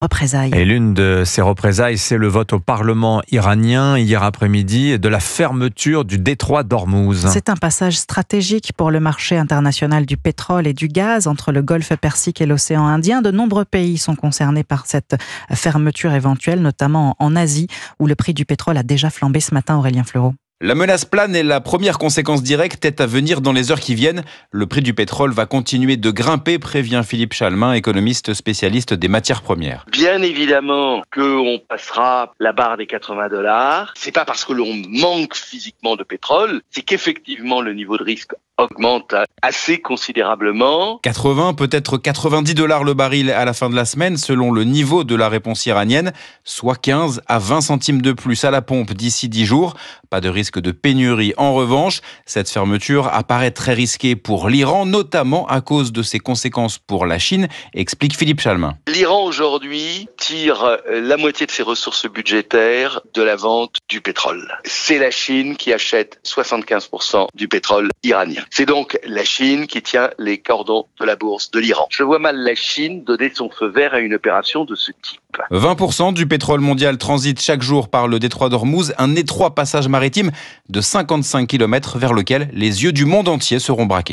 représailles. Et l'une de ces représailles, c'est le vote au Parlement iranien hier après-midi de la fermeture du détroit d'Ormuz. C'est un passage stratégique pour le marché international du pétrole et du gaz entre le golfe Persique et l'océan Indien. De nombreux pays sont concernés par cette fermeture éventuelle, notamment en Asie, où le prix du pétrole a déjà flambé ce matin, Aurélien Fleureau. La menace plane et la première conséquence directe est à venir dans les heures qui viennent. Le prix du pétrole va continuer de grimper, prévient Philippe Chalmin, économiste spécialiste des matières premières. Bien évidemment qu'on passera la barre des $80. C'est pas parce que l'on manque physiquement de pétrole, c'est qu'effectivement le niveau de risque augmente assez considérablement. 80, peut-être $90 le baril à la fin de la semaine, selon le niveau de la réponse iranienne, soit 15 à 20 centimes de plus à la pompe d'ici 10 jours. Pas de risque de pénurie. En revanche, cette fermeture apparaît très risquée pour l'Iran, notamment à cause de ses conséquences pour la Chine, explique Philippe Chalmin. L'Iran aujourd'hui tire la moitié de ses ressources budgétaires de la vente du pétrole. C'est la Chine qui achète 75% du pétrole iranien. C'est donc la Chine qui tient les cordons de la bourse de l'Iran. Je vois mal la Chine donner son feu vert à une opération de ce type. 20% du pétrole mondial transite chaque jour par le détroit d'Ormuz, un étroit passage maritime de 55 km vers lequel les yeux du monde entier seront braqués.